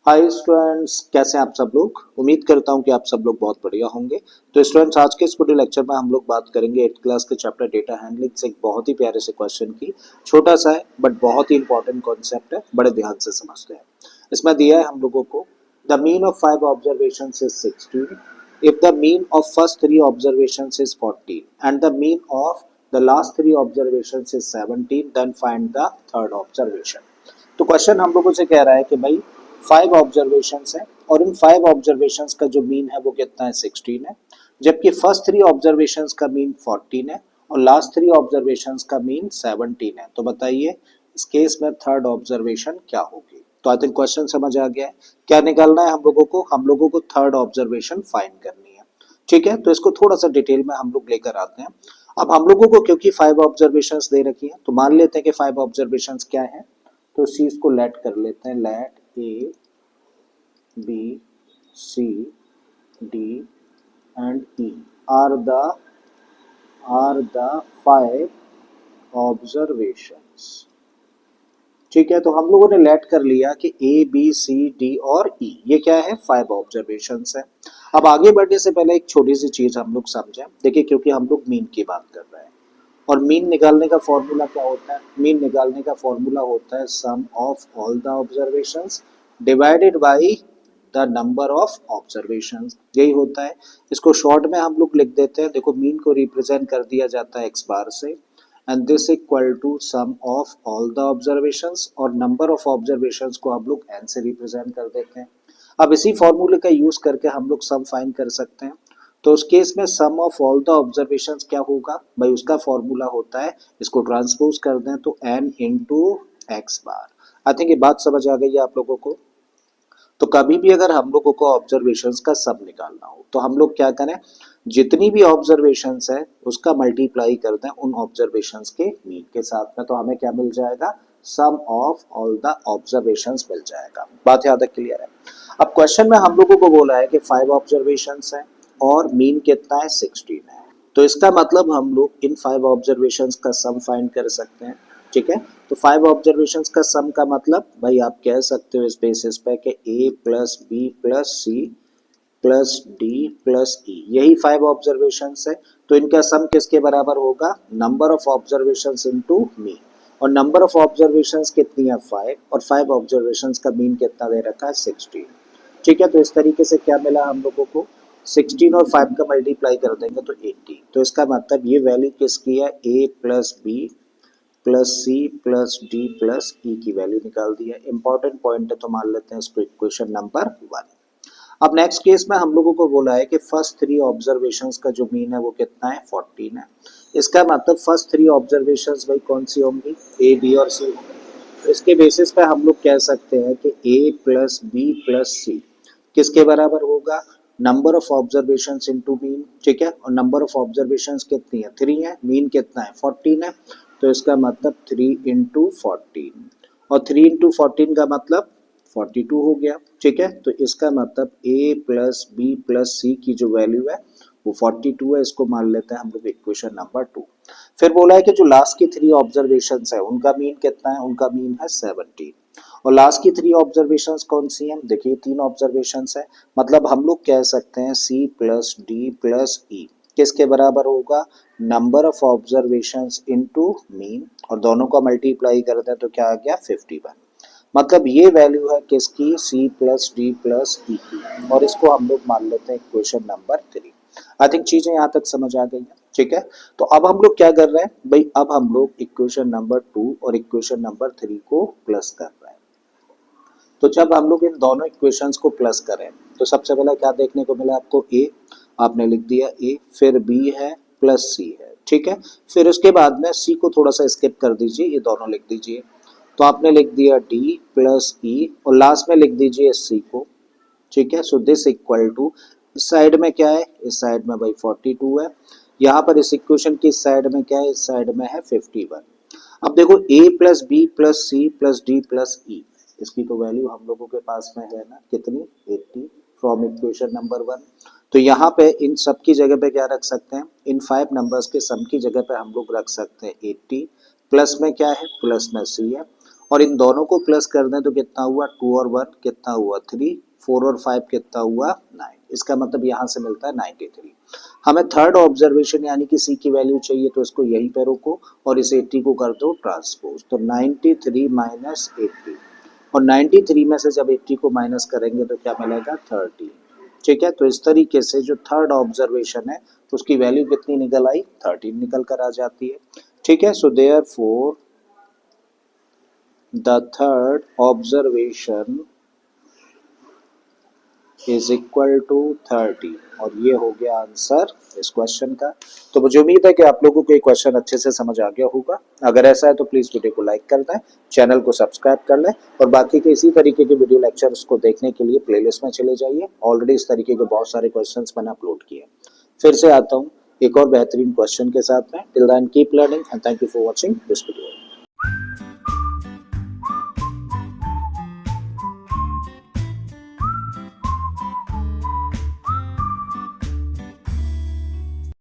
Hi students, कैसे हैं आप सब लोग। उम्मीद करता हूं कि आप सब लोग बहुत बढ़िया होंगे। तो स्टूडेंट्स, आज के इस वीडियो लेक्चर में हम लोग बात करेंगे 8th क्लास के चैप्टर डेटा हैंडलिंग से एक बहुत ही प्यारे से क्वेश्चन की। छोटा सा है बट बहुत ही इंपॉर्टेंट कॉन्सेप्ट है, बड़े ध्यान से समझते हैं। इसमें दिया है हम लोगों को the mean of 5 observations is 16 if the mean of first 3 observations is 14 and the mean of the last 3 observations is 17, then find the third observation। तो क्वेश्चन हम लोगों से कह रहा है कि भाई 5 ऑब्जर्वेशंस है और इन 5 ऑब्जर्वेशंस का जो मीन है वो कितना है 16 है, जबकि फर्स्ट 3 ऑब्जर्वेशंस का मीन 14 है और लास्ट 3 ऑब्जर्वेशंस का मीन 17 है। तो बताइए इस केस में थर्ड ऑब्जर्वेशन क्या होगी। तो आई थिंक क्वेश्चन समझ आ गया है। क्या निकालना है हम लोगों को थर्ड ऑब्जर्वेशन फाइंड करनी है। ठीक है, तो इसको थोड़ा सा डिटेल में हम लोग लेकर आते हैं। अब हम लोगों को क्योंकि 5 ऑब्जर्वेशंस दे रखी है तो मान लेते हैं कि 5 ऑब्जर्वेशंस क्या है। तो इस चीज को लेट कर लेते हैं, let A B C D and E are the 5 observations. ठीक है, तो हम लोगों ने लेट कर लिया कि ए बी सी डी और ई ये क्या है 5 ऑब्जर्वेशंस है। अब आगे बढ़ने से पहले एक छोटी सी चीज हम लोग समझें। देखिए, क्योंकि हम लोग मीन की बात कर रहे हैं और मीन निकालने का फॉर्मूला क्या होता है। मीन निकालने का फॉर्मूला होता है sum of all the observations divided by the number of observations, यही होता है। इसको शॉर्ट में हम लोग लिख देते हैं। देखो, मीन को रिप्रेजेंट कर दिया जाता है एक्स बार से and this equal to sum of all the observations और नंबर ऑफ ऑब्जर्वेशंस को हम लोग एन से रिप्रेजेंट कर देते हैं। अब इसी फॉर्मूले का यूज करके हम लोग सम फाइंड कर सकते हैं। तो उस केस में सम ऑफ ऑल द ऑब्जर्वेशंस क्या होगा भाई, उसका फॉर्मूला होता है, इसको ट्रांसपोज कर दें तो n into x bar. I think ये बात समझ आ गई है आप लोगों को। तो कभी भी अगर हम लोगों को ऑब्जर्वेशंस का सम निकालना हो तो हम लोग क्या करें, जितनी भी ऑब्जर्वेशंस है उसका मल्टीप्लाई कर दें उन ऑब्जर्वेशंस के मीन के साथ में, तो हमें क्या मिल जाएगा, सम ऑफ ऑल द ऑब्जर्वेशंस मिल जाएगा। बात यहाँ तक क्लियर है। अब क्वेश्चन में हम लोगों को बोला है कि 5 ऑब्जर्वेशंस है और मीन कितना है 16 है। तो इसका मतलब हम लोग इन 5 ऑब्जर्वेशंस का सम फाइंड कर सकते हैं। ठीक है, तो 5 ऑब्जर्वेशंस का सम का मतलब भाई आप कह सकते हो इस बेसिस पे कि a plus B plus C plus D plus E, यही 5 ऑब्जर्वेशंस है। तो इनका सम किसके बराबर होगा, number of observations into mean. और नंबर ऑफ ऑब्जर्वेशंस कितनी है 5 और 5 ऑब्जर्वेशंस का मीन कितना दे रखा है 16। ठीक है, तो इस तरीके से क्या मिला हम लोगों को, 16 और 5 का मल्टीप्लाई कर देंगे तो 80। तो इसका मतलब ये वैल्यू किसकी है, a plus B plus C plus D plus E की वैल्यू निकाल दी है। इंपॉर्टेंट पॉइंट है तो मान लेते हैं इसको इक्वेशन नंबर 1। अब नेक्स्ट केस में हम लोगों को बोला है कि फर्स्ट 3 ऑब्जर्वेशंस का जो मीन है वो कितना है 14 है। इसका मतलब फर्स्ट 3 ऑब्जर्वेशंस भाई कौन सी होंगी, ए बी और सी होंगी। तो इसके बेसिस पे हम लोग कह सकते हैं कि ए प्लस बी प्लस सी किसके बराबर होगा, number of observations into mean. ठीक है, और नंबर ऑफ ऑब्जर्वेशंस कितनी है 3 है, मीन कितना है 14 है। तो इसका मतलब 3 इंटू 14 और 3 इंटू 14 का मतलब 42 हो गया। ठीक है, तो इसका मतलब a प्लस बी प्लस सी की जो वैल्यू है वो 42 है। इसको मान लेते हैं हम लोग इक्वेशन नंबर 2। फिर बोला है कि जो लास्ट की 3 ऑब्जर्वेशंस है उनका मीन कितना है, उनका मीन है 17। और लास्ट की 3 ऑब्जर्वेशंस कौन सी हैं, देखिए 3 ऑब्जर्वेशंस है, मतलब हम लोग कह सकते हैं c प्लस डी प्लस ई किसके बराबर होगा, number of observations into mean, और दोनों का मल्टीप्लाई कर दें तो क्या आ गया 51। मतलब ये वैल्यू है किसकी, c plus D plus E की, और इसको हम लोग मान लेते हैं इक्वेशन नंबर 3। आई थिंक चीजें यहाँ तक समझ आ गई हैं। ठीक है, तो अब हम लोग क्या कर रहे हैं भाई, अब हम लोग इक्वेशन नंबर 2 और इक्वेशन नंबर 3 को प्लस कर रहे हैं। तो जब हम लोग इन दोनों इक्वेशंस को प्लस करें तो सबसे पहले क्या देखने को मिला आपको, a आपने लिख दिया a, फिर b है प्लस c है। ठीक है, फिर उसके बाद में c को थोड़ा सा स्किप कर दीजिए, ये दोनों लिख दीजिए। तो आपने लिख दिया d प्लस ई और लास्ट में लिख दीजिए c को। ठीक है, सो दिस इक्वल टू, इस साइड में क्या है, इस साइड में भाई 42 है, यहाँ पर इस इक्वेशन की इस साइड में क्या है, इस साइड में है 51। अब देखो a plus B plus C plus D plus E, इसकी तो वैल्यू हम लोगों के पास में है ना कितनी 80 फ्रॉम इक्वेशन नंबर 1। तो यहाँ पे इन सब की जगह पे क्या रख सकते हैं, इन 5 नंबर्स के सम की जगह पे हम लोग रख सकते हैं 80, प्लस में क्या है, प्लस में c है और इन दोनों को प्लस कर दें तो कितना हुआ 2 और 1 कितना हुआ 3, 4 और 5 कितना हुआ 9। इसका मतलब यहाँ से मिलता है 93। हमें थर्ड ऑब्जर्वेशन यानी कि सी की वैल्यू चाहिए तो इसको यहीं पे रोको और इस 80 को कर दो ट्रांसपोज, तो 93 माइनस 80, और 93 में से जब 80 को माइनस करेंगे तो क्या मिलेगा 30। ठीक है, तो इस तरीके से जो थर्ड ऑब्जर्वेशन है उसकी वैल्यू कितनी निकल आई 13 निकल कर आ जाती है। ठीक है, so therefore the third observation is equal to 30, और ये हो गया आंसर इस क्वेश्चन का। तो मुझे उम्मीद है कि आप लोगों को ये क्वेश्चन अच्छे से समझ आ गया होगा। अगर ऐसा है तो प्लीज़ वीडियो को लाइक कर दें, चैनल को सब्सक्राइब कर लें, और बाकी के इसी तरीके के वीडियो लेक्चर्स को देखने के लिए प्लेलिस्ट में चले जाइए। ऑलरेडी इस तरीके के बहुत सारे क्वेश्चंस मैंने अपलोड किए। फिर से आता हूँ एक और बेहतरीन क्वेश्चन के साथ में। Till then keep learning and thank you for watching this video.